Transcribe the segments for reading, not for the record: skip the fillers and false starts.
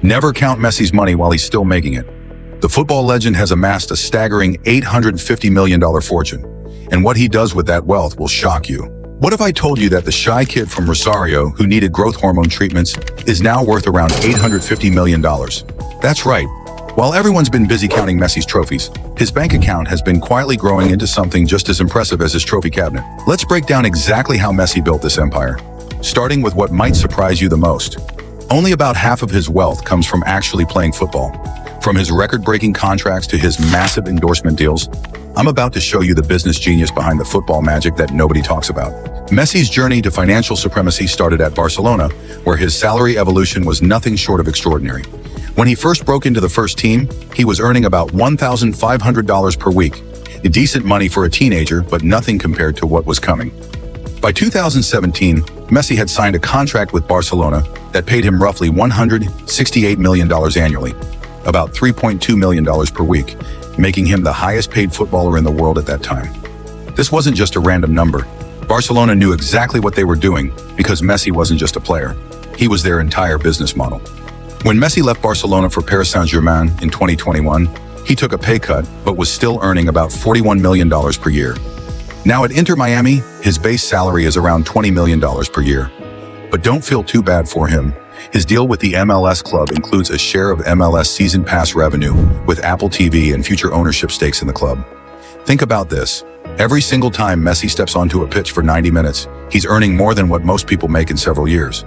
Never count Messi's money while he's still making it. The football legend has amassed a staggering $850 million fortune, and what he does with that wealth will shock you. What if I told you that the shy kid from Rosario who needed growth hormone treatments is now worth around $850 million? That's right. While everyone's been busy counting Messi's trophies, his bank account has been quietly growing into something just as impressive as his trophy cabinet. Let's break down exactly how Messi built this empire, starting with what might surprise you the most. Only about half of his wealth comes from actually playing football. From his record-breaking contracts to his massive endorsement deals, I'm about to show you the business genius behind the football magic that nobody talks about. Messi's journey to financial supremacy started at Barcelona, where his salary evolution was nothing short of extraordinary. When he first broke into the first team, he was earning about $1,500 per week. Decent money for a teenager, but nothing compared to what was coming. By 2017, Messi had signed a contract with Barcelona that paid him roughly $168 million annually, about $3.2 million per week, making him the highest paid footballer in the world at that time. This wasn't just a random number. Barcelona knew exactly what they were doing because Messi wasn't just a player. He was their entire business model. When Messi left Barcelona for Paris Saint-Germain in 2021, he took a pay cut but was still earning about $41 million per year. Now at Inter Miami, his base salary is around $20 million per year. But don't feel too bad for him. His deal with the MLS club includes a share of MLS season pass revenue with Apple TV and future ownership stakes in the club. Think about this. Every single time Messi steps onto a pitch for 90 minutes, he's earning more than what most people make in several years.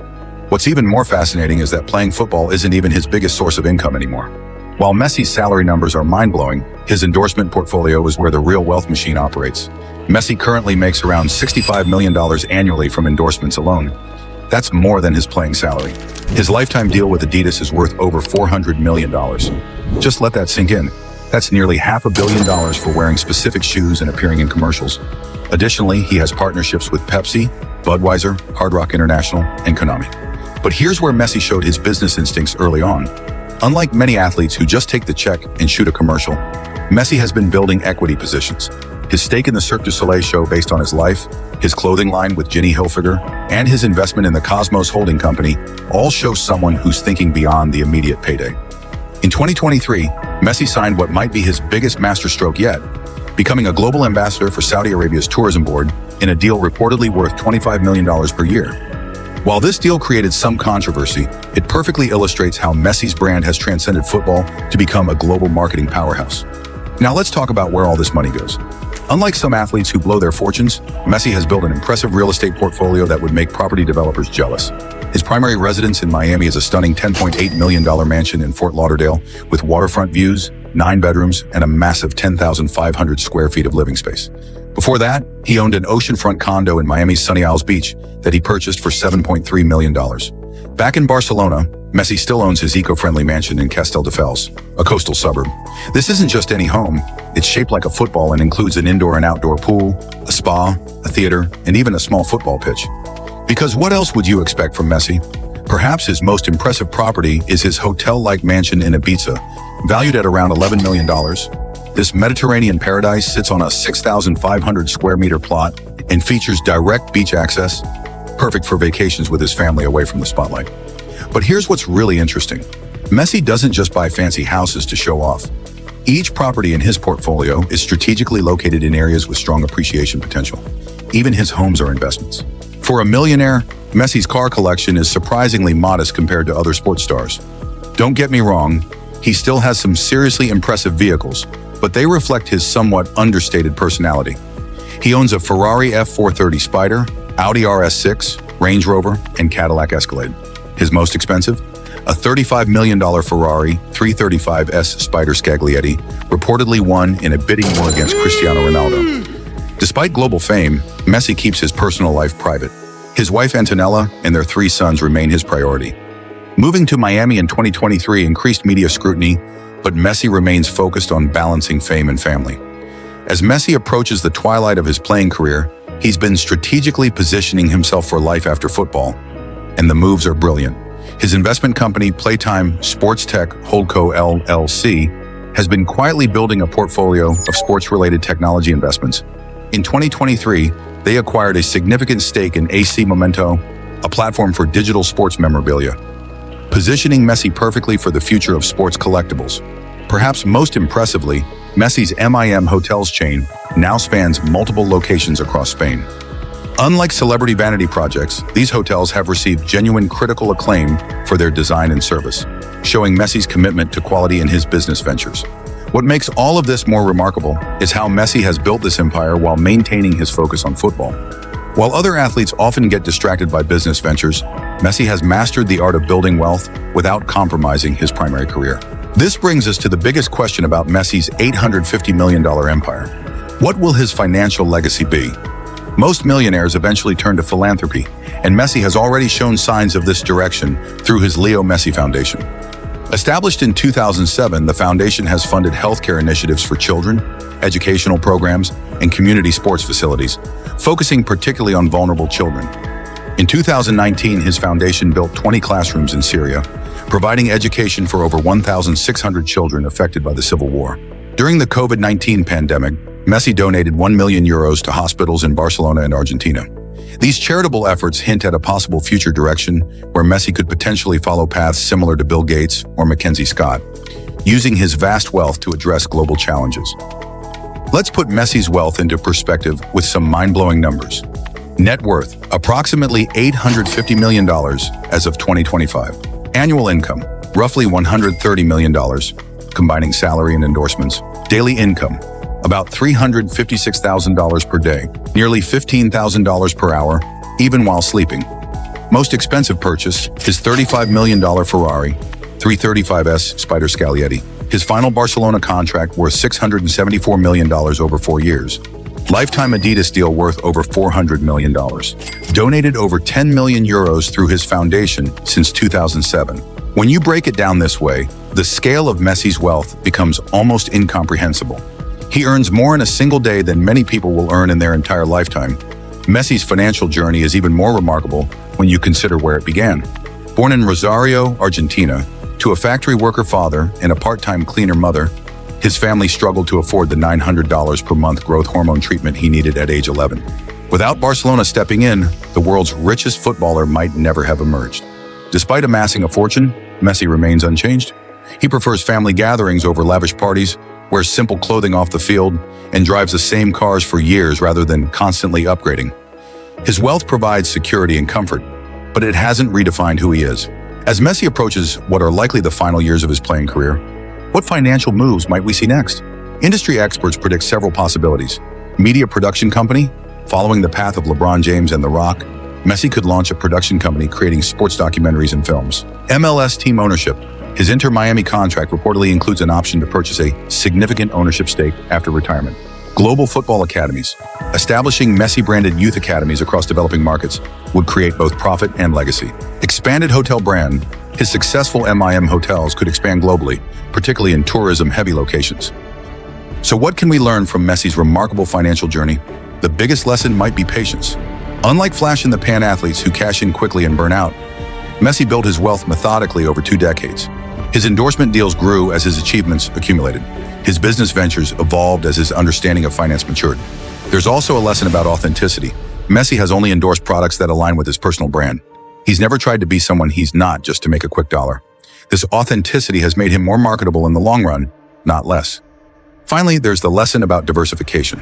What's even more fascinating is that playing football isn't even his biggest source of income anymore. While Messi's salary numbers are mind-blowing, his endorsement portfolio is where the real wealth machine operates. Messi currently makes around $65 million annually from endorsements alone. That's more than his playing salary. His lifetime deal with Adidas is worth over $400 million. Just let that sink in. That's nearly $500 million for wearing specific shoes and appearing in commercials. Additionally, he has partnerships with Pepsi, Budweiser, Hard Rock International, and Konami. But here's where Messi showed his business instincts early on. Unlike many athletes who just take the check and shoot a commercial, Messi has been building equity positions. His stake in the Cirque du Soleil show based on his life, his clothing line with Ginny Hilfiger, and his investment in the Cosmos Holding Company all show someone who's thinking beyond the immediate payday. In 2023, Messi signed what might be his biggest masterstroke yet, becoming a global ambassador for Saudi Arabia's tourism board in a deal reportedly worth $25 million per year. While this deal created some controversy, it perfectly illustrates how Messi's brand has transcended football to become a global marketing powerhouse. Now let's talk about where all this money goes. Unlike some athletes who blow their fortunes, Messi has built an impressive real estate portfolio that would make property developers jealous. His primary residence in Miami is a stunning $10.8 million mansion in Fort Lauderdale with waterfront views, 9 bedrooms, and a massive 10,500 square feet of living space. Before that, he owned an oceanfront condo in Miami's Sunny Isles Beach that he purchased for $7.3 million. Back in Barcelona, Messi still owns his eco-friendly mansion in Castelldefels, a coastal suburb. This isn't just any home. It's shaped like a football and includes an indoor and outdoor pool, a spa, a theater, and even a small football pitch. Because what else would you expect from Messi? Perhaps his most impressive property is his hotel-like mansion in Ibiza, valued at around $11 million. This Mediterranean paradise sits on a 6,500 square meter plot and features direct beach access, perfect for vacations with his family away from the spotlight. But here's what's really interesting. Messi doesn't just buy fancy houses to show off. Each property in his portfolio is strategically located in areas with strong appreciation potential. Even his homes are investments. For a millionaire, Messi's car collection is surprisingly modest compared to other sports stars. Don't get me wrong, he still has some seriously impressive vehicles, but they reflect his somewhat understated personality. He owns a Ferrari F430 Spider, Audi RS6, Range Rover, and Cadillac Escalade. His most expensive? A $35 million Ferrari 335S Spider Scaglietti reportedly won in a bidding war against Cristiano Ronaldo. Despite global fame, Messi keeps his personal life private. His wife Antonella and their 3 sons remain his priority. Moving to Miami in 2023 increased media scrutiny, but Messi remains focused on balancing fame and family. As Messi approaches the twilight of his playing career, he's been strategically positioning himself for life after football, and the moves are brilliant. His investment company, Playtime Sports Tech Holdco LLC, has been quietly building a portfolio of sports-related technology investments. In 2023, they acquired a significant stake in AC Momento, a platform for digital sports memorabilia. positioning Messi perfectly for the future of sports collectibles. Perhaps most impressively, Messi's MIM Hotels chain now spans multiple locations across Spain. Unlike celebrity vanity projects, these hotels have received genuine critical acclaim for their design and service, showing Messi's commitment to quality in his business ventures. What makes all of this more remarkable is how Messi has built this empire while maintaining his focus on football. While other athletes often get distracted by business ventures, Messi has mastered the art of building wealth without compromising his primary career. This brings us to the biggest question about Messi's $850 million empire. What will his financial legacy be? Most millionaires eventually turn to philanthropy, and Messi has already shown signs of this direction through his Leo Messi Foundation. Established in 2007, the foundation has funded healthcare initiatives for children, educational programs, and community sports facilities, focusing particularly on vulnerable children. In 2019, his foundation built 20 classrooms in Syria, providing education for over 1,600 children affected by the civil war. During the COVID-19 pandemic, Messi donated €1 million to hospitals in Barcelona and Argentina. These charitable efforts hint at a possible future direction where Messi could potentially follow paths similar to Bill Gates or Mackenzie Scott, using his vast wealth to address global challenges. Let's put Messi's wealth into perspective with some mind-blowing numbers. Net worth, approximately $850 million as of 2025. Annual income, roughly $130 million, combining salary and endorsements. Daily income, about $356,000 per day, nearly $15,000 per hour, even while sleeping. Most expensive purchase, his $35 million Ferrari 335S Spider Scaglietti. His final Barcelona contract worth $674 million over 4 years. Lifetime Adidas deal worth over $400 million. Donated over €10 million through his foundation since 2007. When you break it down this way, the scale of Messi's wealth becomes almost incomprehensible. He earns more in a single day than many people will earn in their entire lifetime. Messi's financial journey is even more remarkable when you consider where it began. Born in Rosario, Argentina, to a factory worker father and a part-time cleaner mother, his family struggled to afford the $900 per month growth hormone treatment he needed at age 11. Without Barcelona stepping in, the world's richest footballer might never have emerged. Despite amassing a fortune, Messi remains unchanged. He prefers family gatherings over lavish parties, wears simple clothing off the field, and drives the same cars for years rather than constantly upgrading. His wealth provides security and comfort, but it hasn't redefined who he is. As Messi approaches what are likely the final years of his playing career, what financial moves might we see next? Industry experts predict several possibilities. Media production company? Following the path of LeBron James and The Rock, Messi could launch a production company creating sports documentaries and films. MLS team ownership. His Inter Miami contract reportedly includes an option to purchase a significant ownership stake after retirement. Global football academies. Establishing Messi-branded youth academies across developing markets would create both profit and legacy. Expanded hotel brand. His successful MIM hotels could expand globally, particularly in tourism-heavy locations. So what can we learn from Messi's remarkable financial journey? The biggest lesson might be patience. Unlike flash-in-the-pan athletes who cash in quickly and burn out, Messi built his wealth methodically over 2 decades. His endorsement deals grew as his achievements accumulated. His business ventures evolved as his understanding of finance matured. There's also a lesson about authenticity. Messi has only endorsed products that align with his personal brand. He's never tried to be someone he's not just to make a quick dollar. This authenticity has made him more marketable in the long run, not less. Finally, there's the lesson about diversification.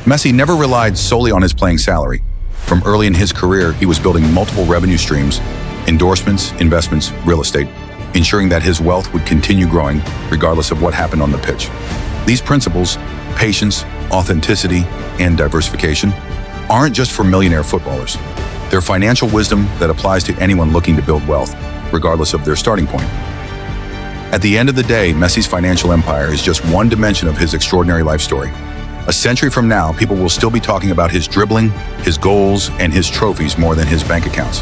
Messi never relied solely on his playing salary. From early in his career, he was building multiple revenue streams, endorsements, investments, real estate, ensuring that his wealth would continue growing regardless of what happened on the pitch. These principles, patience, authenticity, and diversification, aren't just for millionaire footballers. They're financial wisdom that applies to anyone looking to build wealth, regardless of their starting point. At the end of the day, Messi's financial empire is just one dimension of his extraordinary life story. A century from now, people will still be talking about his dribbling, his goals, and his trophies more than his bank accounts.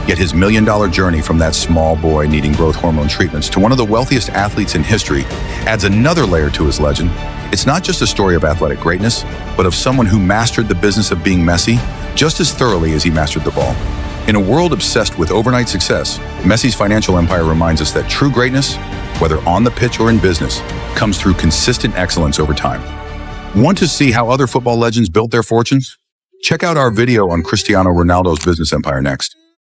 Yet his million-dollar journey from that small boy needing growth hormone treatments to one of the wealthiest athletes in history adds another layer to his legend. It's not just a story of athletic greatness, but of someone who mastered the business of being Messi just as thoroughly as he mastered the ball. In a world obsessed with overnight success, Messi's financial empire reminds us that true greatness, whether on the pitch or in business, comes through consistent excellence over time. Want to see how other football legends built their fortunes? Check out our video on Cristiano Ronaldo's business empire next.